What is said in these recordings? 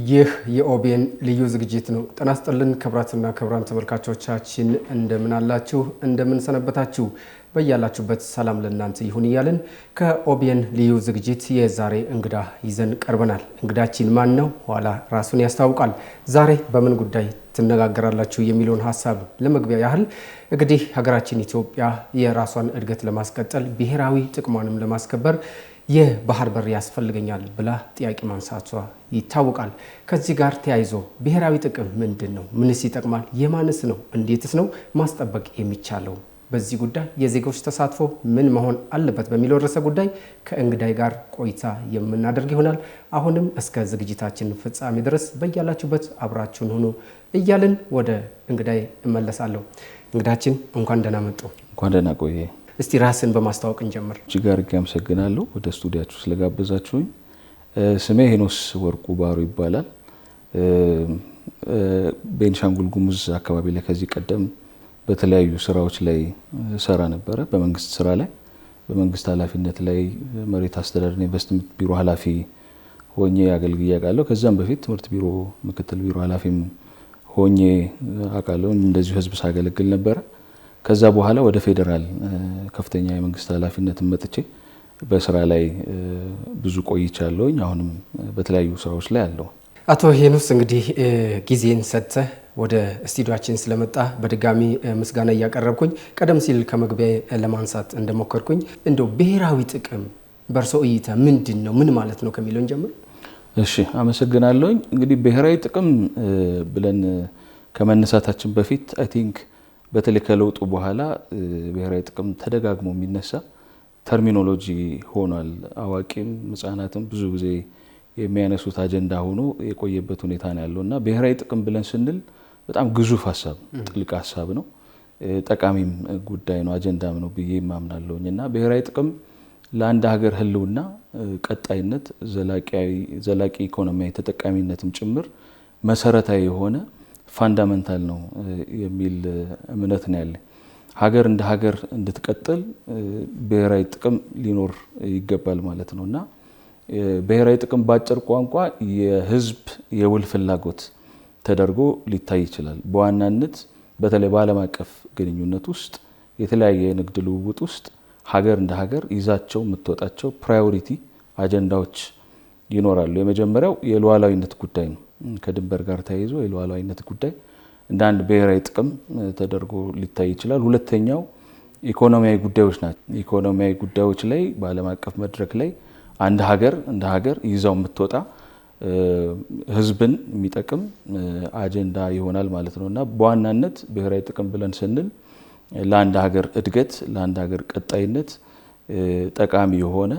ይህ የኦቢኤን ልዩ ዝግጅት ነው። ጤና ይስጥልን ክቡራትና ክቡራን ተመልካቾቻችን እንደምን አላችሁ? እንደምን ሰነበታችሁ? በያላችሁበት ሰላም ለእናንተ ይሁን እያልን ከኦቢኤን ልዩ ዝግጅት የዛሬ እንግዳ ይዘን ቀርበናል። እንግዳችን ማን ነው? ኋላ ራሱን ያስታውቃል። ዛሬ በምን ጉዳይ ትነጋገራላችሁ የሚለውን ሀሳብ ለመግቢያ ያህል እንግዲህ ሀገራችን ኢትዮጵያ የራሷን እድገት ለማስቀጠል ብሔራዊ ጥቅሟንም ለማስከበር የባህር በር ያስፈልገኛል ብላ ጥያቄ ማንሳቷ ይታወቃል። ከዚህ ጋር ተያይዞ ብሔራዊ ጥቅም ምንድን ነው? ምንስ ይጠቅማል? የማንስ ነው? እንዴትስ ነው ማስጠበቅ የሚቻለው? በዚህ ጉዳይ የዜጎች ተሳትፎ ምን መሆን አለበት በሚለው ርዕሰ ጉዳይ ከእንግዳይ ጋር ቆይታ የምናደርግ ይሆናል። አሁንም እስከ ዝግጅታችን ፍጻሜ ድረስ በያላችሁበት አብራችሁን ሆኑ እያልን ወደ እንግዳይ እመለሳለሁ። እንግዳችን እንኳን ደህና መጡ። እንኳን ደህና ቆየ። እስቲ ራስን በማስተዋወቅ እንጀምር። እጅግ አድርጌ አመሰግናለሁ ወደ ስቱዲያችሁ ስለጋበዛችሁኝ። ስሜ ሄኖስ ወርቁ ባሮ ይባላል። ቤንሻንጉል ጉሙዝ አካባቢ ላይ ከዚህ ቀደም በተለያዩ ስራዎች ላይ ሰራ ነበረ። በመንግስት ስራ ላይ በመንግስት ኃላፊነት ላይ መሬት አስተዳደር ኢንቨስትመንት ቢሮ ኃላፊ ሆኜ አገልግዬ አውቃለሁ። ከዛም በፊት ትምህርት ቢሮ ምክትል ቢሮ ኃላፊም ሆኜ አውቃለሁ። እንደዚሁ ህዝብ ሳገለግል ነበረ። ከዛ በኋላ ወደ ፌደራል ከፍተኛ የመንግስት ኃላፊነት መጥቼ በስራ ላይ ብዙ ቆይቻለሁኝ። አሁንም በተለያዩ ስራዎች ላይ አለው። አቶ ሄኖስ እንግዲህ ጊዜን ሰጥተህ ወደ ስቱዲዮአችን ስለመጣ በድጋሚ ምስጋና እያቀረብኩኝ ቀደም ሲል ከመግቢያ ለማንሳት እንደሞከርኩኝ እንደው ብሔራዊ ጥቅም በእርሶ እይታ ምንድን ነው? ምን ማለት ነው ከሚለው እንጀምር። እሺ፣ አመሰግናለሁኝ። እንግዲህ ብሔራዊ ጥቅም ብለን ከመነሳታችን በፊት አይ ቲንክ በተለይ ከለውጡ በኋላ ብሔራዊ ጥቅም ተደጋግሞ የሚነሳ ተርሚኖሎጂ ሆኗል። አዋቂም ህጻናትም ብዙ ጊዜ የሚያነሱት አጀንዳ ሆኖ የቆየበት ሁኔታ ነው ያለው እና ብሔራዊ ጥቅም ብለን ስንል በጣም ግዙፍ ሀሳብ፣ ጥልቅ ሀሳብ ነው። ጠቃሚም ጉዳይ ነው፣ አጀንዳም ነው ብዬ ማምናለሁኝ እና ብሔራዊ ጥቅም ለአንድ ሀገር ህልውና፣ ቀጣይነት፣ ዘላቂ ኢኮኖሚያዊ ተጠቃሚነትም ጭምር መሰረታዊ የሆነ ፋንዳመንታል ነው የሚል እምነት ነው ያለኝ። ሀገር እንደ ሀገር እንድትቀጥል ብሔራዊ ጥቅም ሊኖር ይገባል ማለት ነው እና ብሔራዊ ጥቅም በአጭር ቋንቋ የህዝብ የውል ፍላጎት ተደርጎ ሊታይ ይችላል። በዋናነት በተለይ በዓለም አቀፍ ግንኙነት ውስጥ የተለያየ የንግድ ልውውጥ ውስጥ ሀገር እንደ ሀገር ይዛቸው የምትወጣቸው ፕራዮሪቲ አጀንዳዎች ይኖራሉ። የመጀመሪያው የሉዓላዊነት ጉዳይ ነው። ከድንበር ጋር ተያይዞ የሉዓላዊነት ጉዳይ እንደ አንድ ብሔራዊ ጥቅም ተደርጎ ሊታይ ይችላል። ሁለተኛው ኢኮኖሚያዊ ጉዳዮች ናቸው። ኢኮኖሚያዊ ጉዳዮች ላይ በዓለም አቀፍ መድረክ ላይ አንድ ሀገር እንደ ሀገር ይዛው የምትወጣ ህዝብን የሚጠቅም አጀንዳ ይሆናል ማለት ነው እና በዋናነት ብሔራዊ ጥቅም ብለን ስንል ለአንድ ሀገር እድገት፣ ለአንድ ሀገር ቀጣይነት ጠቃሚ የሆነ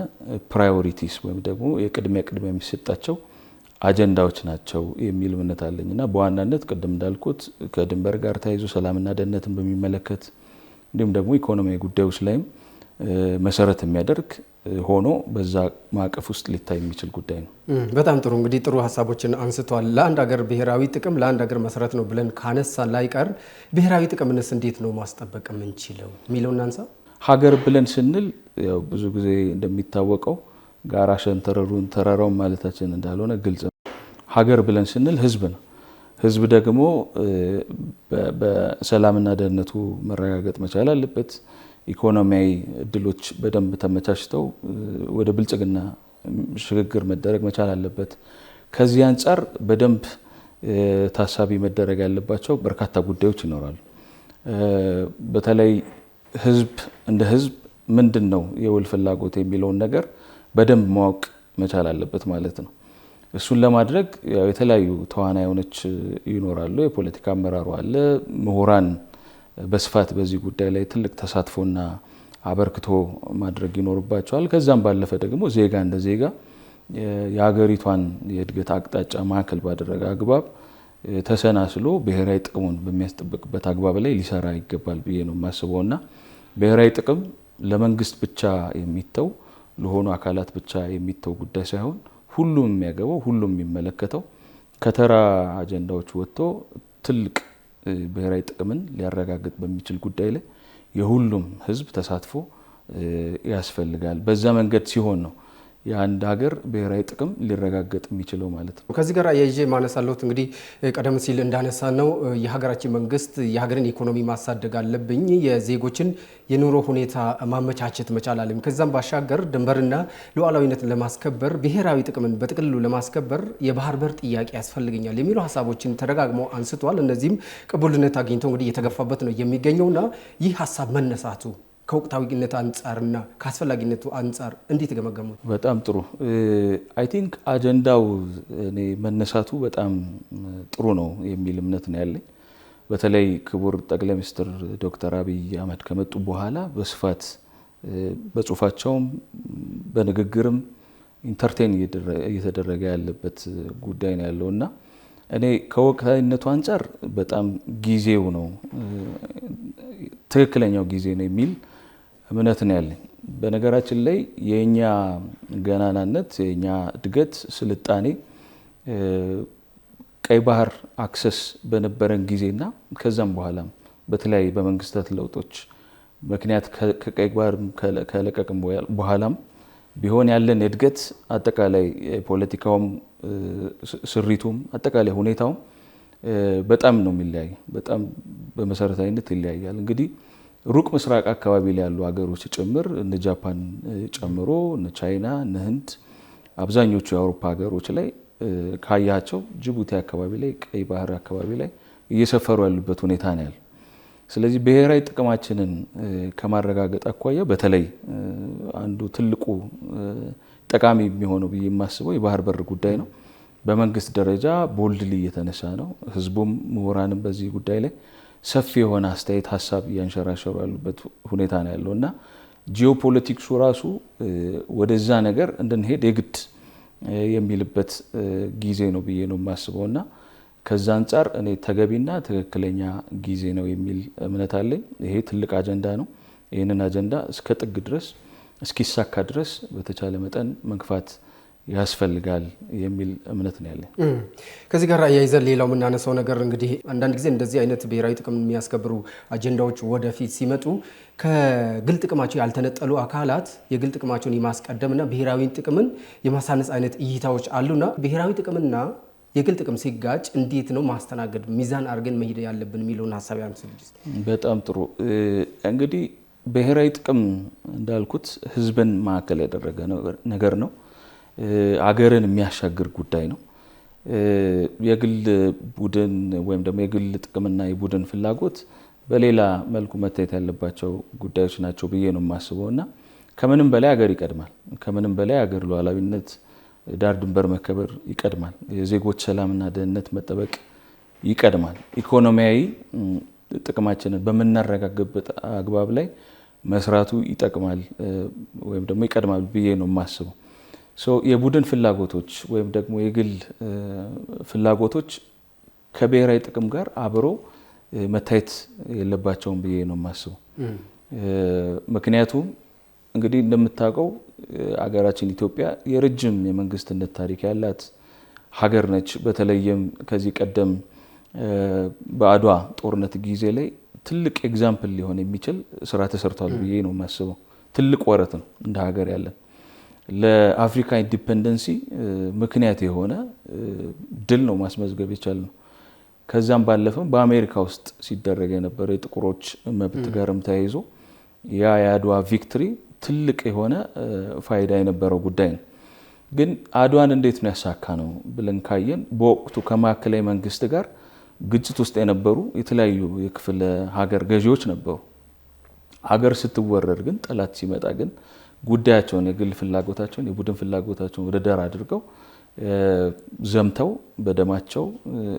ፕራዮሪቲስ ወይም ደግሞ የቅድሚያ የሚሰጣቸው አጀንዳዎች ናቸው የሚል እምነት አለኝ እና በዋናነት ቅድም እንዳልኩት ከድንበር ጋር ተያይዞ ሰላምና ደህንነትን በሚመለከት እንዲሁም ደግሞ ኢኮኖሚያዊ ጉዳዮች ላይም መሰረት የሚያደርግ ሆኖ በዛ ማዕቀፍ ውስጥ ሊታይ የሚችል ጉዳይ ነው። በጣም ጥሩ። እንግዲህ ጥሩ ሀሳቦችን አንስተዋል። ለአንድ ሀገር ብሔራዊ ጥቅም ለአንድ ሀገር መሰረት ነው ብለን ካነሳ ላይቀር ብሔራዊ ጥቅምንስ እንዴት ነው ማስጠበቅ የምንችለው የሚለው እናንሳ። ሀገር ብለን ስንል ያው ብዙ ጊዜ እንደሚታወቀው ጋራ ሸንተረሩን ተራራውን ማለታችን እንዳልሆነ ግልጽ ነው። ሀገር ብለን ስንል ህዝብ ነው። ህዝብ ደግሞ በሰላምና ደህንነቱ መረጋገጥ መቻል አለበት። ኢኮኖሚያዊ እድሎች በደንብ ተመቻችተው ወደ ብልጽግና ሽግግር መደረግ መቻል አለበት። ከዚህ አንጻር በደንብ ታሳቢ መደረግ ያለባቸው በርካታ ጉዳዮች ይኖራሉ። በተለይ ህዝብ እንደ ህዝብ ምንድን ነው የውል ፍላጎት የሚለውን ነገር በደንብ ማወቅ መቻል አለበት ማለት ነው። እሱን ለማድረግ የተለያዩ ተዋናዮች ይኖራሉ። የፖለቲካ አመራሩ አለ፣ ምሁራን በስፋት በዚህ ጉዳይ ላይ ትልቅ ተሳትፎና አበርክቶ ማድረግ ይኖርባቸዋል። ከዛም ባለፈ ደግሞ ዜጋ እንደ ዜጋ የሀገሪቷን የእድገት አቅጣጫ ማዕከል ባደረገ አግባብ ተሰናስሎ ብሔራዊ ጥቅሙን በሚያስጠብቅበት አግባብ ላይ ሊሰራ ይገባል ብዬ ነው የማስበውና ብሔራዊ ጥቅም ለመንግስት ብቻ የሚተው ለሆኑ አካላት ብቻ የሚተው ጉዳይ ሳይሆን ሁሉም የሚያገባው ሁሉም የሚመለከተው ከተራ አጀንዳዎች ወጥቶ ትልቅ ብሔራዊ ጥቅምን ሊያረጋግጥ በሚችል ጉዳይ ላይ የሁሉም ህዝብ ተሳትፎ ያስፈልጋል። በዛ መንገድ ሲሆን ነው የአንድ ሀገር ብሔራዊ ጥቅም ሊረጋገጥ የሚችለው ማለት ነው። ከዚህ ጋር አያይዤ ማነሳለሁት እንግዲህ ቀደም ሲል እንዳነሳ ነው የሀገራችን መንግስት የሀገርን ኢኮኖሚ ማሳደግ አለብኝ፣ የዜጎችን የኑሮ ሁኔታ ማመቻቸት መቻል አለብኝ፣ ከዛም ባሻገር ድንበርና ሉዓላዊነትን ለማስከበር ብሔራዊ ጥቅምን በጥቅልሉ ለማስከበር የባህር በር ጥያቄ ያስፈልገኛል የሚሉ ሀሳቦችን ተደጋግሞ አንስቷል። እነዚህም ቅቡልነት አግኝቶ እንግዲህ እየተገፋበት ነው የሚገኘውና ይህ ሀሳብ መነሳቱ ከወቅታዊነት አንጻርና ከአስፈላጊነቱ አንጻር እንዴት ገመገሙት? በጣም ጥሩ። አይ ቲንክ አጀንዳው እኔ መነሳቱ በጣም ጥሩ ነው የሚል እምነት ነው ያለኝ። በተለይ ክቡር ጠቅላይ ሚኒስትር ዶክተር አብይ አህመድ ከመጡ በኋላ በስፋት በጽሁፋቸውም በንግግርም ኢንተርቴን እየተደረገ ያለበት ጉዳይ ነው ያለው እና እኔ ከወቅታዊነቱ አንጻር በጣም ጊዜው ነው ትክክለኛው ጊዜ ነው የሚል እምነት ነው ያለኝ። በነገራችን ላይ የኛ ገናናነት የኛ እድገት ስልጣኔ ቀይ ባህር አክሰስ በነበረን ጊዜና ከዛም በኋላም በተለያዩ በመንግስታት ለውጦች ምክንያት ከቀይ ባህር ከለቀቅም በኋላም ቢሆን ያለን እድገት አጠቃላይ ፖለቲካውም ስሪቱም አጠቃላይ ሁኔታውም በጣም ነው የሚለያይ። በጣም በመሰረታዊነት ይለያያል። እንግዲህ ሩቅ ምስራቅ አካባቢ ላይ ያሉ ሀገሮች ጭምር እነ ጃፓን ጨምሮ እነ ቻይና እነ ህንድ አብዛኞቹ የአውሮፓ ሀገሮች ላይ ካያቸው ጅቡቲ አካባቢ ላይ ቀይ ባህር አካባቢ ላይ እየሰፈሩ ያሉበት ሁኔታ ነው ያለው። ስለዚህ ብሔራዊ ጥቅማችንን ከማረጋገጥ አኳያ በተለይ አንዱ ትልቁ ጠቃሚ የሚሆነው ብዬ የማስበው የባህር በር ጉዳይ ነው። በመንግስት ደረጃ ቦልድሊ እየተነሳ ነው። ህዝቡም ምሁራንም በዚህ ጉዳይ ላይ ሰፊ የሆነ አስተያየት ሀሳብ እያንሸራሸሩ ያሉበት ሁኔታ ነው ያለው እና ጂኦፖለቲክሱ ራሱ ወደዛ ነገር እንድንሄድ የግድ የሚልበት ጊዜ ነው ብዬ ነው የማስበው እና ከዛ አንጻር እኔ ተገቢና ትክክለኛ ጊዜ ነው የሚል እምነት አለኝ። ይሄ ትልቅ አጀንዳ ነው። ይህንን አጀንዳ እስከ ጥግ ድረስ እስኪሳካ ድረስ በተቻለ መጠን መግፋት ያስፈልጋል የሚል እምነት ነው ያለኝ። ከዚህ ጋር አያይዘን ሌላው የምናነሳው ነገር እንግዲህ አንዳንድ ጊዜ እንደዚህ አይነት ብሔራዊ ጥቅም የሚያስከብሩ አጀንዳዎች ወደፊት ሲመጡ ከግል ጥቅማቸው ያልተነጠሉ አካላት የግል ጥቅማቸውን የማስቀደምና ብሔራዊ ጥቅምን የማሳነስ አይነት እይታዎች አሉና ብሔራዊ ጥቅምና የግል ጥቅም ሲጋጭ እንዴት ነው ማስተናገድ ሚዛን አድርገን መሄድ ያለብን የሚለውን ሀሳብ ያንስልኝ። በጣም ጥሩ። እንግዲህ ብሔራዊ ጥቅም እንዳልኩት ህዝብን ማዕከል ያደረገ ነገር ነው። አገርን የሚያሻግር ጉዳይ ነው። የግል ቡድን ወይም ደግሞ የግል ጥቅምና የቡድን ፍላጎት በሌላ መልኩ መታየት ያለባቸው ጉዳዮች ናቸው ብዬ ነው የማስበው እና ከምንም በላይ ሀገር ይቀድማል። ከምንም በላይ ሀገር ሉዓላዊነት ዳር ድንበር መከበር ይቀድማል። የዜጎች ሰላምና ደህንነት መጠበቅ ይቀድማል። ኢኮኖሚያዊ ጥቅማችንን በምናረጋግጥበት አግባብ ላይ መስራቱ ይጠቅማል ወይም ደግሞ ይቀድማል ብዬ ነው የማስበው። የቡድን ፍላጎቶች ወይም ደግሞ የግል ፍላጎቶች ከብሔራዊ ጥቅም ጋር አብሮ መታየት የለባቸውም ብዬ ነው የማስበው። ምክንያቱም እንግዲህ እንደምታውቀው አገራችን ኢትዮጵያ የረጅም የመንግስትነት ታሪክ ያላት ሀገር ነች። በተለይም ከዚህ ቀደም በአድዋ ጦርነት ጊዜ ላይ ትልቅ ኤግዛምፕል ሊሆን የሚችል ስራ ተሰርቷል ብዬ ነው የማስበው። ትልቅ ወረት ነው እንደ ሀገር ያለን። ለአፍሪካ ኢንዲፔንደንሲ ምክንያት የሆነ ድል ነው ማስመዝገብ የቻልነው። ከዛም ባለፈም በአሜሪካ ውስጥ ሲደረግ የነበረው የጥቁሮች መብት ጋርም ተያይዞ ያ የአድዋ ቪክትሪ ትልቅ የሆነ ፋይዳ የነበረው ጉዳይ ነው። ግን አድዋን እንዴት ነው ያሳካ ነው ብለን ካየን በወቅቱ ከማዕከላዊ መንግስት ጋር ግጭት ውስጥ የነበሩ የተለያዩ የክፍለ ሀገር ገዢዎች ነበሩ። ሀገር ስትወረር ግን ጠላት ሲመጣ ግን ጉዳያቸውን የግል ፍላጎታቸውን የቡድን ፍላጎታቸውን ወደ ዳር አድርገው ዘምተው በደማቸው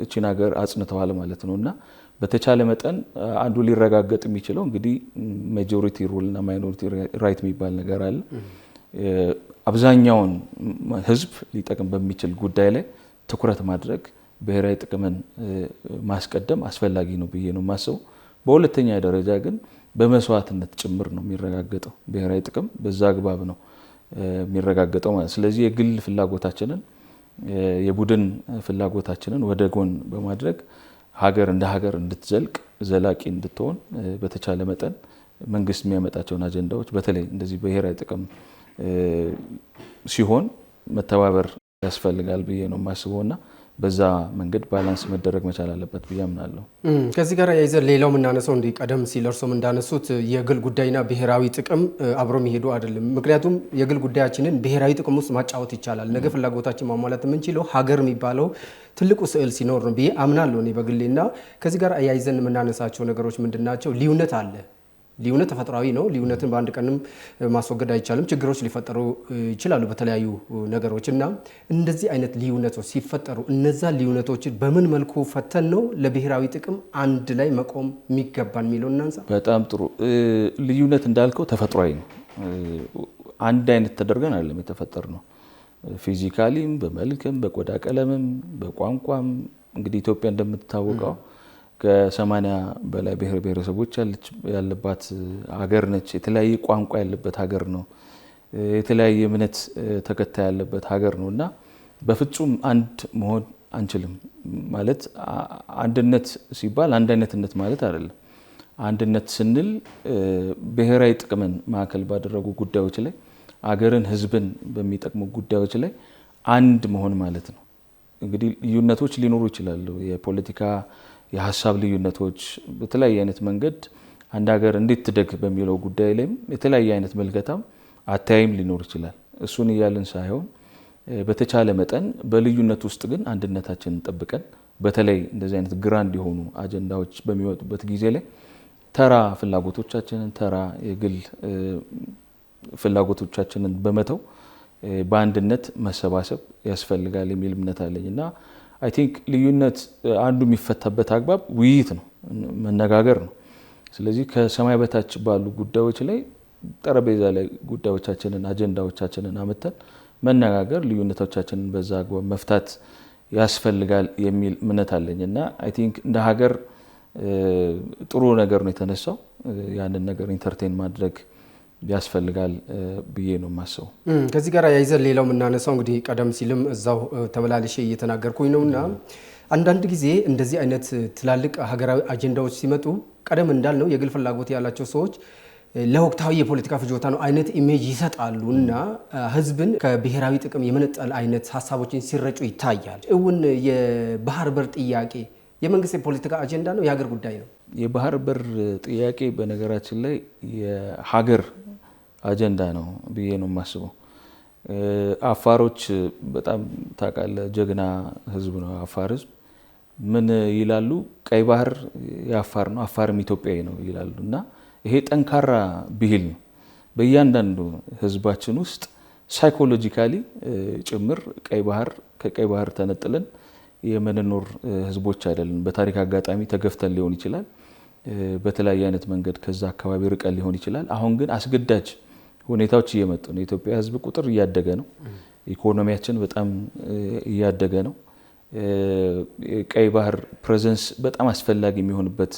እቺን ሀገር አጽንተዋል ማለት ነው እና በተቻለ መጠን አንዱ ሊረጋገጥ የሚችለው እንግዲህ ማጆሪቲ ሩል እና ማይኖሪቲ ራይት የሚባል ነገር አለ። አብዛኛውን ህዝብ ሊጠቅም በሚችል ጉዳይ ላይ ትኩረት ማድረግ ብሔራዊ ጥቅምን ማስቀደም አስፈላጊ ነው ብዬ ነው የማስበው። በሁለተኛ ደረጃ ግን በመስዋዕትነት ጭምር ነው የሚረጋገጠው። ብሔራዊ ጥቅም በዛ አግባብ ነው የሚረጋገጠው ማለት። ስለዚህ የግል ፍላጎታችንን የቡድን ፍላጎታችንን ወደ ጎን በማድረግ ሀገር እንደ ሀገር እንድትዘልቅ ዘላቂ እንድትሆን በተቻለ መጠን መንግስት የሚያመጣቸውን አጀንዳዎች በተለይ እንደዚህ ብሔራዊ ጥቅም ሲሆን መተባበር ያስፈልጋል ብዬ ነው የማስበውና በዛ መንገድ ባላንስ መደረግ መቻል አለበት ብዬ አምናለሁ። ከዚህ ጋር ያይዘን ሌላው የምናነሳው እንዲህ ቀደም ሲል እርሶም እንዳነሱት የግል ጉዳይና ብሔራዊ ጥቅም አብሮ የሚሄዱ አይደለም። ምክንያቱም የግል ጉዳያችንን ብሔራዊ ጥቅም ውስጥ ማጫወት ይቻላል። ነገ ፍላጎታችን ማሟላት የምንችለው ሀገር የሚባለው ትልቁ ስዕል ሲኖር ነው ብዬ አምናለሁ እኔ በግሌና ከዚህ ጋር ያይዘን የምናነሳቸው ነገሮች ምንድናቸው? ልዩነት አለ። ልዩነት ተፈጥሯዊ ነው። ልዩነትን በአንድ ቀንም ማስወገድ አይቻልም። ችግሮች ሊፈጠሩ ይችላሉ በተለያዩ ነገሮች እና እንደዚህ አይነት ልዩነቶች ሲፈጠሩ እነዛ ልዩነቶችን በምን መልኩ ፈተን ነው ለብሔራዊ ጥቅም አንድ ላይ መቆም የሚገባን የሚለው እናንሳ። በጣም ጥሩ። ልዩነት እንዳልከው ተፈጥሯዊ ነው። አንድ አይነት ተደርገን አይደለም የተፈጠር ነው። ፊዚካሊም፣ በመልክም፣ በቆዳ ቀለምም፣ በቋንቋም እንግዲህ ኢትዮጵያ እንደምትታወቀው ከ80 በላይ ብሔር ብሔረሰቦች ያለባት ሀገር ነች። የተለያየ ቋንቋ ያለበት ሀገር ነው። የተለያየ እምነት ተከታይ ያለበት ሀገር ነው እና በፍጹም አንድ መሆን አንችልም። ማለት አንድነት ሲባል አንድ አይነትነት ማለት አይደለም። አንድነት ስንል ብሔራዊ ጥቅምን ማዕከል ባደረጉ ጉዳዮች ላይ አገርን፣ ሕዝብን በሚጠቅሙ ጉዳዮች ላይ አንድ መሆን ማለት ነው። እንግዲህ ልዩነቶች ሊኖሩ ይችላሉ። የፖለቲካ የሀሳብ ልዩነቶች በተለያየ አይነት መንገድ አንድ ሀገር እንዴት ትደግ በሚለው ጉዳይ ላይም የተለያየ አይነት መልከታም አታይም ሊኖር ይችላል። እሱን እያልን ሳይሆን በተቻለ መጠን በልዩነት ውስጥ ግን አንድነታችንን ጠብቀን በተለይ እንደዚህ አይነት ግራንድ የሆኑ አጀንዳዎች በሚወጡበት ጊዜ ላይ ተራ ፍላጎቶቻችንን ተራ የግል ፍላጎቶቻችንን በመተው በአንድነት መሰባሰብ ያስፈልጋል የሚል እምነት አለኝ እና አይ ቲንክ ልዩነት አንዱ የሚፈታበት አግባብ ውይይት ነው፣ መነጋገር ነው። ስለዚህ ከሰማይ በታች ባሉ ጉዳዮች ላይ ጠረጴዛ ላይ ጉዳዮቻችንን አጀንዳዎቻችንን አመተን መነጋገር፣ ልዩነቶቻችንን በዛ አግባብ መፍታት ያስፈልጋል የሚል እምነት አለኝ እና አይ ቲንክ እንደ ሀገር ጥሩ ነገር ነው የተነሳው። ያንን ነገር ኢንተርቴን ማድረግ ያስፈልጋል ብዬ ነው የማስበው። ከዚህ ጋር ያይዘን ሌላው የምናነሳው እንግዲህ ቀደም ሲልም እዛው ተመላልሼ እየተናገርኩኝ ነውና አንዳንድ ጊዜ እንደዚህ አይነት ትላልቅ ሀገራዊ አጀንዳዎች ሲመጡ ቀደም እንዳልነው የግል ፍላጎት ያላቸው ሰዎች ለወቅታዊ የፖለቲካ ፍጆታ ነው አይነት ኢሜጅ ይሰጣሉ እና ሕዝብን ከብሔራዊ ጥቅም የመነጠል አይነት ሀሳቦችን ሲረጩ ይታያል። እውን የባህር በር ጥያቄ የመንግስት የፖለቲካ አጀንዳ ነው፣ የሀገር ጉዳይ ነው? የባህር በር ጥያቄ በነገራችን ላይ የሀገር አጀንዳ ነው ብዬ ነው የማስበው። አፋሮች በጣም ታውቃለህ፣ ጀግና ህዝብ ነው አፋር ህዝብ። ምን ይላሉ? ቀይ ባህር የአፋር ነው፣ አፋርም ኢትዮጵያዊ ነው ይላሉ እና ይሄ ጠንካራ ብሂል ነው። በእያንዳንዱ ህዝባችን ውስጥ ሳይኮሎጂካሊ ጭምር ከቀይ ባህር ተነጥለን የምንኖር ህዝቦች አይደለም። በታሪክ አጋጣሚ ተገፍተን ሊሆን ይችላል፣ በተለያየ አይነት መንገድ ከዛ አካባቢ ርቀን ሊሆን ይችላል። አሁን ግን አስገዳጅ ሁኔታዎች እየመጡ ነው። የኢትዮጵያ ህዝብ ቁጥር እያደገ ነው። ኢኮኖሚያችን በጣም እያደገ ነው። ቀይ ባህር ፕሬዘንስ በጣም አስፈላጊ የሚሆንበት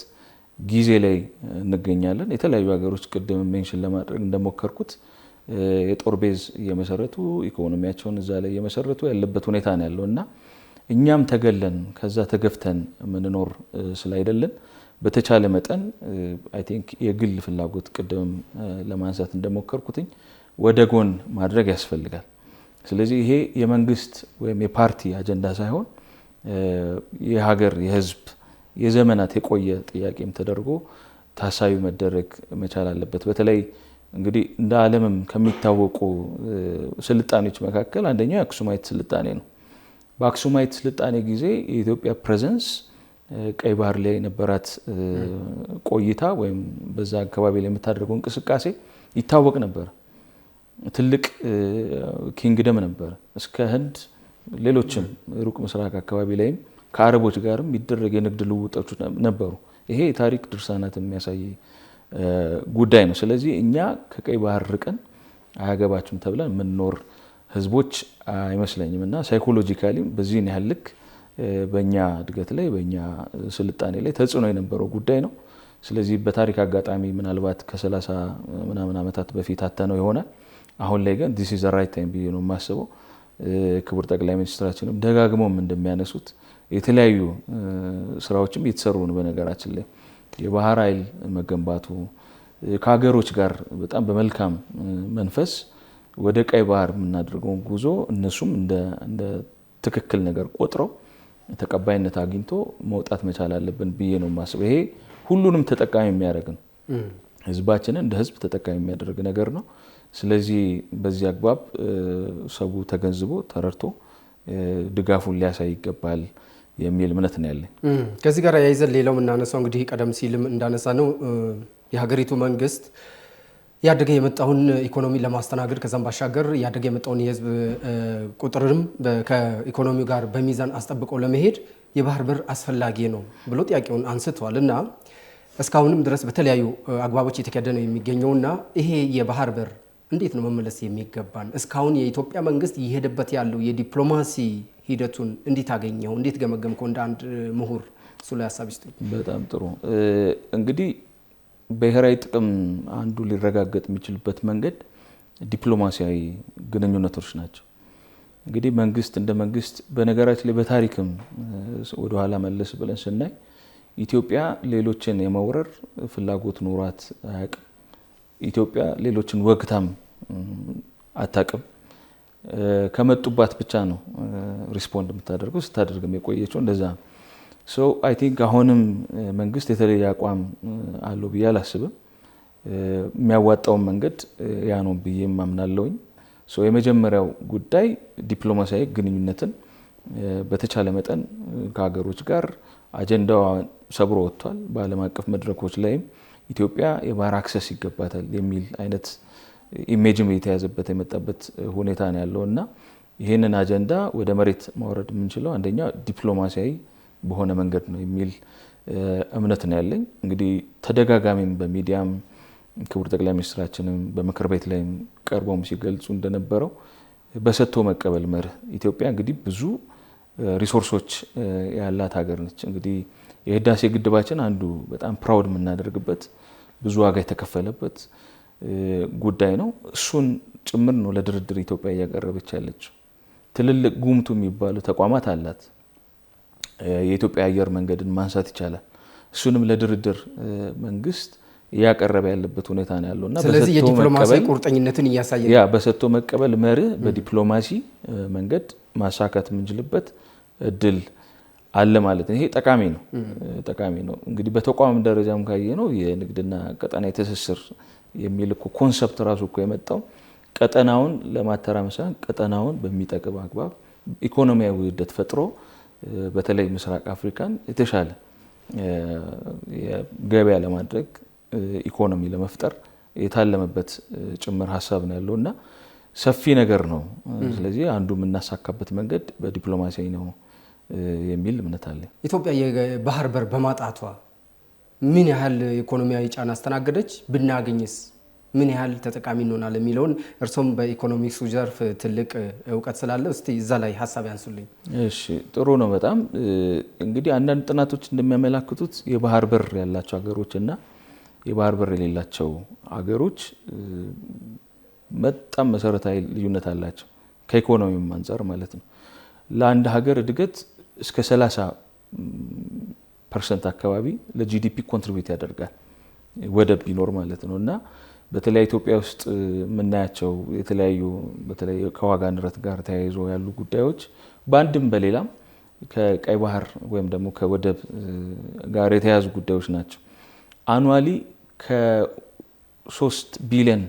ጊዜ ላይ እንገኛለን። የተለያዩ ሀገሮች ቅድም ሜንሽን ለማድረግ እንደሞከርኩት የጦር ቤዝ እየመሰረቱ ኢኮኖሚያቸውን እዛ ላይ እየመሰረቱ ያለበት ሁኔታ ነው ያለው እና እኛም ተገለን ከዛ ተገፍተን የምንኖር ስላይደለን በተቻለ መጠን አይ ቲንክ የግል ፍላጎት ቅድም ለማንሳት እንደሞከርኩትኝ ወደ ጎን ማድረግ ያስፈልጋል። ስለዚህ ይሄ የመንግስት ወይም የፓርቲ አጀንዳ ሳይሆን የሀገር የህዝብ የዘመናት የቆየ ጥያቄም ተደርጎ ታሳቢ መደረግ መቻል አለበት። በተለይ እንግዲህ እንደ ዓለምም ከሚታወቁ ስልጣኔዎች መካከል አንደኛው የአክሱማይት ስልጣኔ ነው። በአክሱማይት ስልጣኔ ጊዜ የኢትዮጵያ ፕሬዘንስ ቀይ ባህር ላይ የነበራት ቆይታ ወይም በዛ አካባቢ ላይ የምታደርገው እንቅስቃሴ ይታወቅ ነበር። ትልቅ ኪንግደም ነበር። እስከ ህንድ ሌሎችም ሩቅ ምስራቅ አካባቢ ላይም ከአረቦች ጋርም የሚደረግ የንግድ ልውውጦች ነበሩ። ይሄ የታሪክ ድርሳናት የሚያሳይ ጉዳይ ነው። ስለዚህ እኛ ከቀይ ባህር ርቀን አያገባችሁም ተብለን የምንኖር ህዝቦች አይመስለኝም እና ሳይኮሎጂካሊም በዚህን ያህል ልክ በእኛ እድገት ላይ በእኛ ስልጣኔ ላይ ተጽዕኖ የነበረው ጉዳይ ነው። ስለዚህ በታሪክ አጋጣሚ ምናልባት ከ30 ምናምን ዓመታት በፊት አተነው ይሆናል። አሁን ላይ ግን ዲስ ኢዝ ዘ ራይት ታይም ብዬ ነው የማስበው። ክቡር ጠቅላይ ሚኒስትራችንም ደጋግሞም እንደሚያነሱት የተለያዩ ስራዎችም እየተሰሩ ነው። በነገራችን ላይ የባህር ኃይል መገንባቱ ከሀገሮች ጋር በጣም በመልካም መንፈስ ወደ ቀይ ባህር የምናደርገውን ጉዞ እነሱም እንደ ትክክል ነገር ቆጥረው ተቀባይነት አግኝቶ መውጣት መቻል አለብን ብዬ ነው የማስበው። ይሄ ሁሉንም ተጠቃሚ የሚያደርግ ነው። ህዝባችንን እንደ ህዝብ ተጠቃሚ የሚያደርግ ነገር ነው። ስለዚህ በዚህ አግባብ ሰው ተገንዝቦ ተረድቶ ድጋፉን ሊያሳይ ይገባል የሚል እምነት ነው ያለኝ። ከዚህ ጋር ያይዘን ሌላው የምናነሳው እንግዲህ ቀደም ሲልም እንዳነሳ ነው የሀገሪቱ መንግስት ያደገ የመጣውን ኢኮኖሚ ለማስተናገድ ከዛም ባሻገር ያደገ የመጣውን የህዝብ ቁጥርም ከኢኮኖሚው ጋር በሚዛን አስጠብቆ ለመሄድ የባህር በር አስፈላጊ ነው ብሎ ጥያቄውን አንስቷል እና እስካሁንም ድረስ በተለያዩ አግባቦች እየተካሄደ ነው የሚገኘውና ይሄ የባህር በር እንዴት ነው መመለስ የሚገባን? እስካሁን የኢትዮጵያ መንግስት እየሄደበት ያለው የዲፕሎማሲ ሂደቱን እንዴት አገኘው? እንዴት ገመገምከው? እንደ አንድ ምሁር እሱ ላይ ሀሳብ ይስጡኝ። በጣም ጥሩ። እንግዲህ ብሔራዊ ጥቅም አንዱ ሊረጋገጥ የሚችልበት መንገድ ዲፕሎማሲያዊ ግንኙነቶች ናቸው። እንግዲህ መንግስት እንደ መንግስት በነገራችን ላይ በታሪክም ወደኋላ መለስ ብለን ስናይ ኢትዮጵያ ሌሎችን የመውረር ፍላጎት ኑሯት አያውቅም። ኢትዮጵያ ሌሎችን ወግታም አታውቅም። ከመጡባት ብቻ ነው ሪስፖንድ የምታደርገው፣ ስታደርግም የቆየችው እንደዛ ነው። ሶ አይ ቲንክ አሁንም መንግስት የተለየ አቋም አለው ብዬ አላስብም። የሚያዋጣውን መንገድ ያ ነው ብዬ ማምናለሁኝ። ሶ የመጀመሪያው ጉዳይ ዲፕሎማሲያዊ ግንኙነትን በተቻለ መጠን ከሀገሮች ጋር አጀንዳው ሰብሮ ወጥቷል። በዓለም አቀፍ መድረኮች ላይም ኢትዮጵያ የባህር አክሰስ ይገባታል የሚል አይነት ኢሜጅም የተያዘበት የመጣበት ሁኔታ ነው ያለው እና ይህንን አጀንዳ ወደ መሬት ማውረድ የምንችለው አንደኛ ዲፕሎማሲያዊ በሆነ መንገድ ነው የሚል እምነት ነው ያለኝ። እንግዲህ ተደጋጋሚም በሚዲያም ክቡር ጠቅላይ ሚኒስትራችንም በምክር ቤት ላይም ቀርበውም ሲገልጹ እንደነበረው በሰጥቶ መቀበል መርህ ኢትዮጵያ እንግዲህ ብዙ ሪሶርሶች ያላት ሀገር ነች። እንግዲህ የህዳሴ ግድባችን አንዱ በጣም ፕራውድ የምናደርግበት ብዙ ዋጋ የተከፈለበት ጉዳይ ነው። እሱን ጭምር ነው ለድርድር ኢትዮጵያ እያቀረበች ያለችው። ትልልቅ ጉምቱ የሚባሉ ተቋማት አላት። የኢትዮጵያ አየር መንገድን ማንሳት ይቻላል። እሱንም ለድርድር መንግስት እያቀረበ ያለበት ሁኔታ ነው ያለውና ስለዚህ የዲፕሎማሲ ቁርጠኝነትን እያሳየ ያ በሰጥቶ መቀበል መርህ በዲፕሎማሲ መንገድ ማሳካት የምንችልበት እድል አለ ማለት ነው። ይሄ ጠቃሚ ነው። እንግዲህ በተቋም ደረጃም ካየ ነው የንግድና ቀጠናዊ ትስስር የሚል ኮንሰፕት ራሱ እኮ የመጣው ቀጠናውን ለማተራመስ ቀጠናውን በሚጠቅም አግባብ ኢኮኖሚያዊ ውህደት ፈጥሮ በተለይ ምስራቅ አፍሪካን የተሻለ ገበያ ለማድረግ ኢኮኖሚ ለመፍጠር የታለመበት ጭምር ሀሳብ ነው ያለውና ሰፊ ነገር ነው። ስለዚህ አንዱ የምናሳካበት መንገድ በዲፕሎማሲያዊ ነው የሚል እምነት አለ። ኢትዮጵያ የባህር በር በማጣቷ ምን ያህል ኢኮኖሚያዊ ጫና አስተናገደች? ብናገኝስ ምን ያህል ተጠቃሚ እንሆናለን የሚለውን እርሶም በኢኮኖሚክሱ ዘርፍ ትልቅ እውቀት ስላለ እስቲ እዛ ላይ ሀሳብ ያንሱልኝ። እሺ፣ ጥሩ ነው በጣም እንግዲህ አንዳንድ ጥናቶች እንደሚያመላክቱት የባህር በር ያላቸው ሀገሮች እና የባህር በር የሌላቸው ሀገሮች በጣም መሰረታዊ ልዩነት አላቸው ከኢኮኖሚም አንፃር ማለት ነው። ለአንድ ሀገር እድገት እስከ 30% አካባቢ ለጂዲፒ ኮንትሪቢዩት ያደርጋል ወደብ ቢኖር ማለት ነው እና በተለይ ኢትዮጵያ ውስጥ የምናያቸው የተለያዩ በተለይ ከዋጋ ንረት ጋር ተያይዞ ያሉ ጉዳዮች በአንድም በሌላም ከቀይ ባህር ወይም ደግሞ ከወደብ ጋር የተያዙ ጉዳዮች ናቸው። አኑዋሊ ከ$3 ቢሊዮን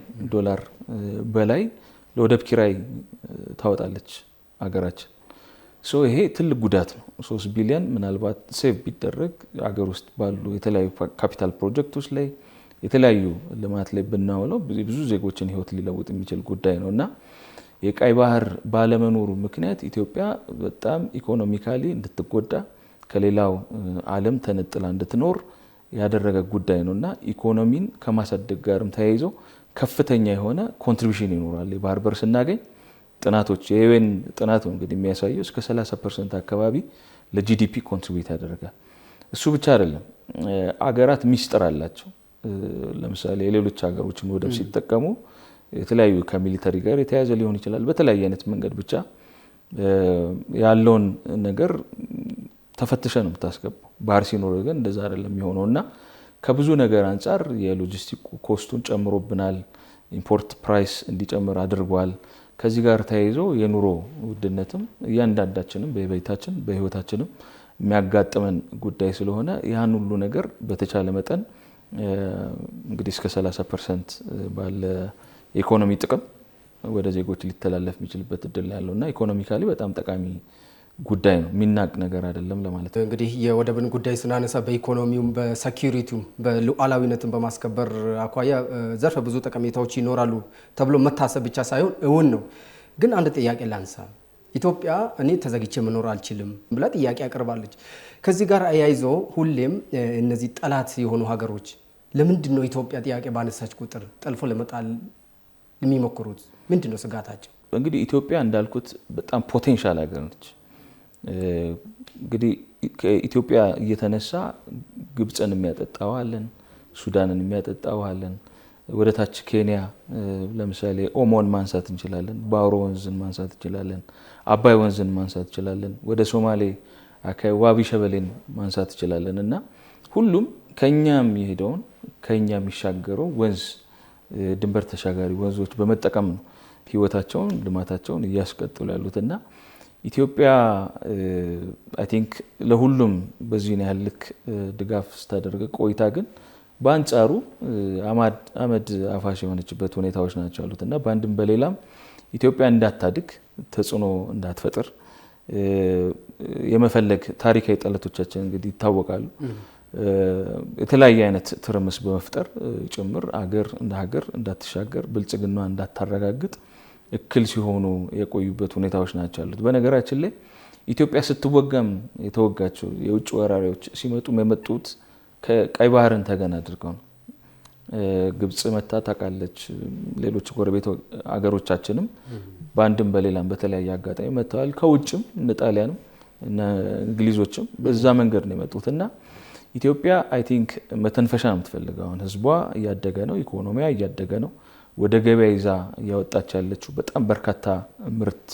በላይ ለወደብ ኪራይ ታወጣለች ሀገራችን። ይሄ ትልቅ ጉዳት ነው። 3 ቢሊዮን ምናልባት ሴቭ ቢደረግ ሀገር ውስጥ ባሉ የተለያዩ ካፒታል ፕሮጀክቶች ላይ የተለያዩ ልማት ላይ ብናውለው ብዙ ዜጎችን ህይወት ሊለውጥ የሚችል ጉዳይ ነው እና የቀይ ባህር ባለመኖሩ ምክንያት ኢትዮጵያ በጣም ኢኮኖሚካሊ እንድትጎዳ ከሌላው ዓለም ተነጥላ እንድትኖር ያደረገ ጉዳይ ነው እና ኢኮኖሚን ከማሳደግ ጋርም ተያይዞ ከፍተኛ የሆነ ኮንትሪቢዩሽን ይኖራል። የባህር በር ስናገኝ ጥናቶች የዩኤን ጥናት ነው እንግዲህ የሚያሳየው እስከ 30% አካባቢ ለጂዲፒ ኮንትሪቢዩት ያደርጋል። እሱ ብቻ አይደለም፣ አገራት ሚስጥር አላቸው። ለምሳሌ የሌሎች ሀገሮችን ወደብ ሲጠቀሙ የተለያዩ ከሚሊተሪ ጋር የተያያዘ ሊሆን ይችላል። በተለያየ አይነት መንገድ ብቻ ያለውን ነገር ተፈትሸ ነው የምታስገባው። ባህር ሲኖር ግን እንደዛ አይደለም የሚሆነው እና ከብዙ ነገር አንጻር የሎጂስቲክ ኮስቱን ጨምሮብናል። ኢምፖርት ፕራይስ እንዲጨምር አድርጓል። ከዚህ ጋር ተያይዞ የኑሮ ውድነትም እያንዳንዳችንም በቤታችን በህይወታችንም የሚያጋጥመን ጉዳይ ስለሆነ ያን ሁሉ ነገር በተቻለ መጠን እንግዲህ እስከ 30% ባለ የኢኮኖሚ ጥቅም ወደ ዜጎች ሊተላለፍ የሚችልበት እድል ያለውና ኢኮኖሚካሊ በጣም ጠቃሚ ጉዳይ ነው፣ የሚናቅ ነገር አይደለም ለማለት ነው። እንግዲህ የወደብን ጉዳይ ስናነሳ በኢኮኖሚውም በሴኩሪቲውም በሉዓላዊነትን በማስከበር አኳያ ዘርፈ ብዙ ጠቀሜታዎች ይኖራሉ ተብሎ መታሰብ ብቻ ሳይሆን እውን ነው። ግን አንድ ጥያቄ ላንሳ። ኢትዮጵያ እኔ ተዘግቼ መኖር አልችልም ብላ ጥያቄ አቅርባለች። ከዚህ ጋር አያይዞ ሁሌም እነዚህ ጠላት የሆኑ ሀገሮች ለምንድን ነው ኢትዮጵያ ጥያቄ ባነሳች ቁጥር ጠልፎ ለመጣል የሚሞክሩት? ምንድን ነው ስጋታቸው? እንግዲህ ኢትዮጵያ እንዳልኩት በጣም ፖቴንሻል ሀገር ነች። እንግዲህ ከኢትዮጵያ እየተነሳ ግብፅን የሚያጠጣው አለን፣ ሱዳንን የሚያጠጣው አለን፣ ወደ ታች ኬንያ ለምሳሌ ኦሞን ማንሳት እንችላለን፣ ባሮ ወንዝን ማንሳት እንችላለን፣ አባይ ወንዝን ማንሳት እንችላለን፣ ወደ ሶማሌ አካባቢ ዋቢ ሸበሌን ማንሳት እንችላለን። እና ሁሉም ከኛ የሚሄደውን ከኛ የሚሻገረው ወንዝ ድንበር ተሻጋሪ ወንዞች በመጠቀም ነው ህይወታቸውን ልማታቸውን እያስቀጥሉ ያሉትና ኢትዮጵያ አይ ቲንክ ለሁሉም በዚህ ያህል ልክ ድጋፍ ስታደርግ ቆይታ ግን በአንጻሩ አመድ አፋሽ የሆነችበት ሁኔታዎች ናቸው ያሉትና በአንድም በሌላም ኢትዮጵያ እንዳታድግ ተጽዕኖ እንዳትፈጥር የመፈለግ ታሪካዊ ጠላቶቻችን እንግዲህ ይታወቃሉ። የተለያየ አይነት ትርምስ በመፍጠር ጭምር አገር እንደ ሀገር እንዳትሻገር ብልጽግና እንዳታረጋግጥ እክል ሲሆኑ የቆዩበት ሁኔታዎች ናቸው ያሉት። በነገራችን ላይ ኢትዮጵያ ስትወጋም የተወጋቸው የውጭ ወራሪዎች ሲመጡም የመጡት ከቀይ ባህርን ተገን አድርገው ነው። ግብጽ መታ ታውቃለች። ሌሎች ጎረቤት አገሮቻችንም በአንድም በሌላም በተለያየ አጋጣሚ መጥተዋል። ከውጭም እነ ጣሊያንም እነ እንግሊዞችም በዛ መንገድ ነው የመጡትና ኢትዮጵያ አይ ቲንክ መተንፈሻ ነው የምትፈልገው። አሁን ህዝቧ እያደገ ነው፣ ኢኮኖሚያ እያደገ ነው። ወደ ገበያ ይዛ እያወጣች ያለችው በጣም በርካታ ምርት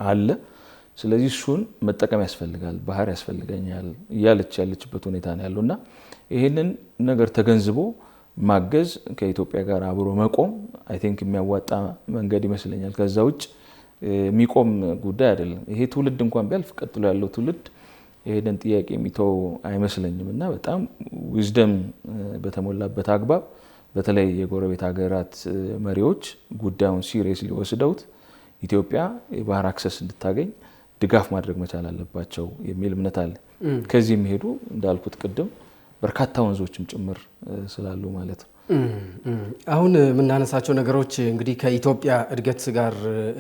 አለ። ስለዚህ እሱን መጠቀም ያስፈልጋል፣ ባህር ያስፈልገኛል እያለች ያለችበት ሁኔታ ነው ያለውና ይሄንን ነገር ተገንዝቦ ማገዝ ከኢትዮጵያ ጋር አብሮ መቆም አይ ቲንክ የሚያዋጣ መንገድ ይመስለኛል። ከዛ ውጭ የሚቆም ጉዳይ አይደለም። ይሄ ትውልድ እንኳን ቢያልፍ ቀጥሎ ያለው ትውልድ ይሄንን ጥያቄ የሚተው አይመስለኝም እና በጣም ዊዝደም በተሞላበት አግባብ በተለይ የጎረቤት ሀገራት መሪዎች ጉዳዩን ሲሪየስሊ ወስደውት ኢትዮጵያ የባህር አክሰስ እንድታገኝ ድጋፍ ማድረግ መቻል አለባቸው የሚል እምነት አለ። ከዚህ የሚሄዱ እንዳልኩት ቅድም በርካታ ወንዞችም ጭምር ስላሉ ማለት ነው። አሁን የምናነሳቸው ነገሮች እንግዲህ ከኢትዮጵያ እድገት ጋር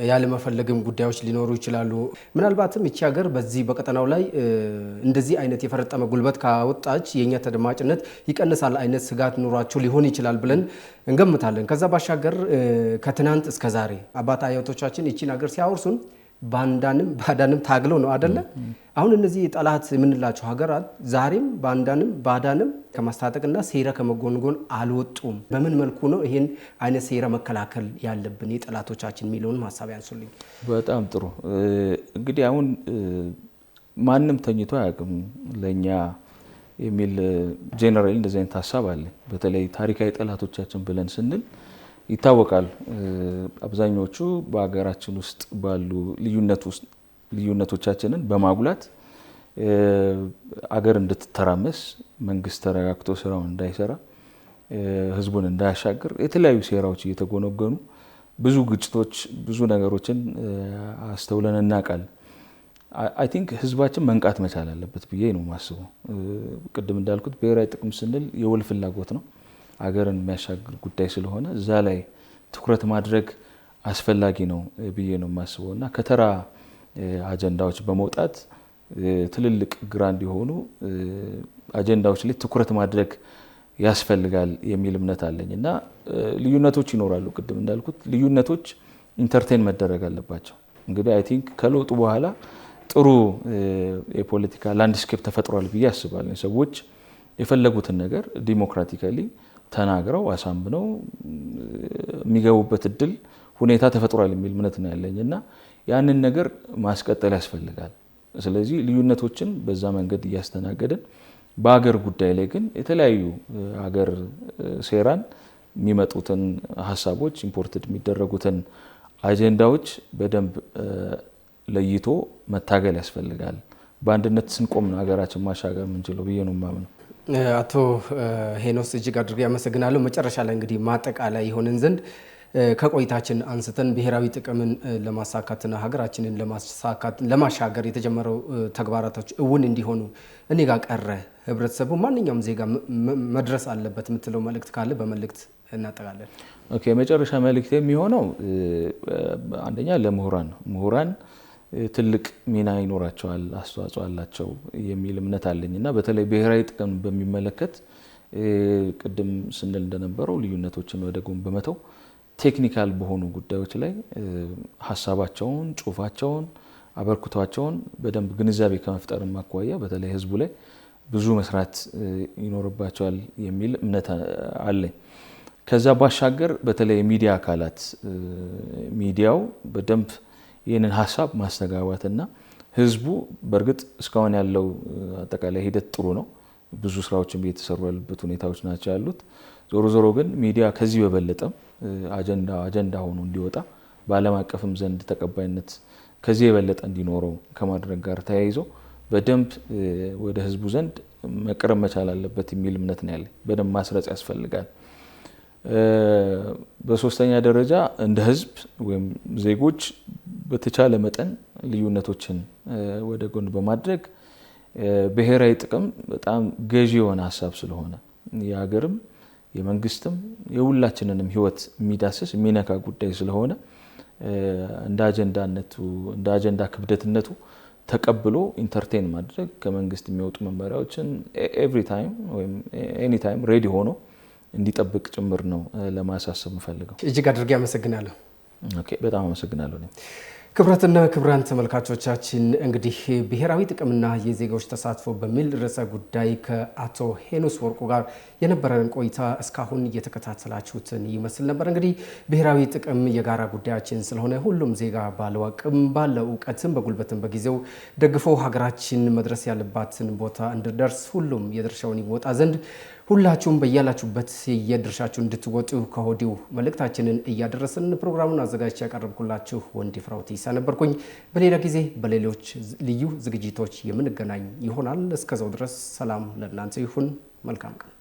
ያለመፈለግም ጉዳዮች ሊኖሩ ይችላሉ። ምናልባትም እቺ ሀገር በዚህ በቀጠናው ላይ እንደዚህ አይነት የፈረጠመ ጉልበት ካወጣች የኛ ተደማጭነት ይቀንሳል አይነት ስጋት ኑሯቸው ሊሆን ይችላል ብለን እንገምታለን። ከዛ ባሻገር ከትናንት እስከ ዛሬ አባት አያቶቻችን እቺን ሀገር ሲያወርሱን ባንዳንም ባዳንም ታግለው ነው አይደለ? አሁን እነዚህ ጠላት የምንላቸው ሀገራት ዛሬም ባንዳንም ባዳንም ከማስታጠቅና ሴራ ከመጎንጎን አልወጡም። በምን መልኩ ነው ይሄን አይነት ሴራ መከላከል ያለብን የጠላቶቻችን የሚለውን ሀሳብ ያንሱልኝ። በጣም ጥሩ። እንግዲህ አሁን ማንም ተኝቶ አያውቅም ለኛ የሚል ጄነራል እንደዚህ አይነት ሀሳብ አለ። በተለይ ታሪካዊ ጠላቶቻችን ብለን ስንል ይታወቃል። አብዛኞቹ በሀገራችን ውስጥ ባሉ ልዩነቶቻችንን በማጉላት አገር እንድትተራመስ መንግስት ተረጋግቶ ስራውን እንዳይሰራ ህዝቡን እንዳያሻግር የተለያዩ ሴራዎች እየተጎነገኑ ብዙ ግጭቶች ብዙ ነገሮችን አስተውለን እናውቃለን። አይ ቲንክ ህዝባችን መንቃት መቻል አለበት ብዬ ነው የማስበው። ቅድም እንዳልኩት ብሔራዊ ጥቅም ስንል የውል ፍላጎት ነው፣ አገርን የሚያሻግር ጉዳይ ስለሆነ እዛ ላይ ትኩረት ማድረግ አስፈላጊ ነው ብዬ ነው የማስበው እና ከተራ አጀንዳዎች በመውጣት ትልልቅ ግራንድ የሆኑ አጀንዳዎች ላይ ትኩረት ማድረግ ያስፈልጋል የሚል እምነት አለኝ እና ልዩነቶች ይኖራሉ። ቅድም እንዳልኩት ልዩነቶች ኢንተርቴን መደረግ አለባቸው። እንግዲህ አይ ቲንክ ከለውጡ በኋላ ጥሩ የፖለቲካ ላንድስኬፕ ተፈጥሯል ብዬ አስባለሁ። ሰዎች የፈለጉትን ነገር ዲሞክራቲካሊ ተናግረው አሳምነው የሚገቡበት እድል ሁኔታ ተፈጥሯል የሚል እምነት ነው ያለኝ እና ያንን ነገር ማስቀጠል ያስፈልጋል። ስለዚህ ልዩነቶችን በዛ መንገድ እያስተናገድን በአገር ጉዳይ ላይ ግን የተለያዩ ሀገር ሴራን የሚመጡትን ሀሳቦች ኢምፖርትድ የሚደረጉትን አጀንዳዎች በደንብ ለይቶ መታገል ያስፈልጋል። በአንድነት ስንቆም ነው ሀገራችን ማሻገር የምንችለው ብዬ ነው የማምነው። አቶ ሄኖስ እጅግ አድርጌ አመሰግናለሁ። መጨረሻ ላይ እንግዲህ ማጠቃላይ የሆነን ዘንድ ከቆይታችን አንስተን ብሔራዊ ጥቅምን ለማሳካትና ሀገራችንን ለማሻገር የተጀመረው ተግባራቶች እውን እንዲሆኑ እኔ ጋር ቀረ ህብረተሰቡ ማንኛውም ዜጋ መድረስ አለበት የምትለው መልእክት ካለ በመልእክት እናጠቃለን። ኦኬ፣ መጨረሻ መልእክት የሚሆነው አንደኛ ለምሁራን ነው። ምሁራን ትልቅ ሚና ይኖራቸዋል፣ አስተዋጽኦ አላቸው የሚል እምነት አለኝና በተለይ ብሔራዊ ጥቅም በሚመለከት ቅድም ስንል እንደነበረው ልዩነቶችን ወደ ጎን በመተው ቴክኒካል በሆኑ ጉዳዮች ላይ ሀሳባቸውን፣ ጽሁፋቸውን፣ አበርክቷቸውን በደንብ ግንዛቤ ከመፍጠር ማኳያ በተለይ ህዝቡ ላይ ብዙ መስራት ይኖርባቸዋል የሚል እምነት አለኝ። ከዛ ባሻገር በተለይ የሚዲያ አካላት ሚዲያው በደንብ ይህንን ሀሳብ ማስተጋባትና ህዝቡ በእርግጥ እስካሁን ያለው አጠቃላይ ሂደት ጥሩ ነው፣ ብዙ ስራዎችን እየተሰሩ ያሉበት ሁኔታዎች ናቸው ያሉት። ዞሮ ዞሮ ግን ሚዲያ ከዚህ በበለጠም አጀንዳ ሆኖ እንዲወጣ በዓለም አቀፍም ዘንድ ተቀባይነት ከዚህ የበለጠ እንዲኖረው ከማድረግ ጋር ተያይዞ በደንብ ወደ ህዝቡ ዘንድ መቅረብ መቻል አለበት የሚል እምነት ነው ያለኝ። በደንብ ማስረጽ ያስፈልጋል። በሶስተኛ ደረጃ እንደ ህዝብ ወይም ዜጎች በተቻለ መጠን ልዩነቶችን ወደ ጎን በማድረግ ብሔራዊ ጥቅም በጣም ገዢ የሆነ ሀሳብ ስለሆነ የሀገርም የመንግስትም የሁላችንንም ህይወት የሚዳስስ የሚነካ ጉዳይ ስለሆነ እንደ አጀንዳ ክብደትነቱ ተቀብሎ ኢንተርቴን ማድረግ ከመንግስት የሚወጡ መመሪያዎችን ኤቭሪ ታይም ወይም ኤኒ ታይም ሬዲ ሆኖ እንዲጠብቅ ጭምር ነው ለማሳሰብ የምፈልገው። እጅግ አድርጌ አመሰግናለሁ። ኦኬ፣ በጣም አመሰግናለሁ። ክብራትና ክብራን ተመልካቾቻችን እንግዲህ ብሔራዊ ጥቅምና የዜጎች ተሳትፎ በሚል ርዕሰ ጉዳይ ከአቶ ሄኖስ ወርቁ ጋር የነበረን ቆይታ እስካሁን እየተከታተላችሁትን ይመስል ነበር። እንግዲህ ብሔራዊ ጥቅም የጋራ ጉዳያችን ስለሆነ ሁሉም ዜጋ ባለው አቅም ባለው እውቀትም በጉልበትም በጊዜው ደግፎ ሀገራችን መድረስ ያለባትን ቦታ እንድደርስ ሁሉም የድርሻውን ይወጣ ዘንድ ሁላችሁም በያላችሁበት የድርሻችሁን እንድትወጡ ከወዲሁ መልእክታችንን እያደረስን ፕሮግራሙን አዘጋጅቼ ያቀረብኩላችሁ ወንድፍራው ቲሳ ነበርኩኝ። በሌላ ጊዜ በሌሎች ልዩ ዝግጅቶች የምንገናኝ ይሆናል። እስከዛው ድረስ ሰላም ለእናንተ ይሁን። መልካም ቀን።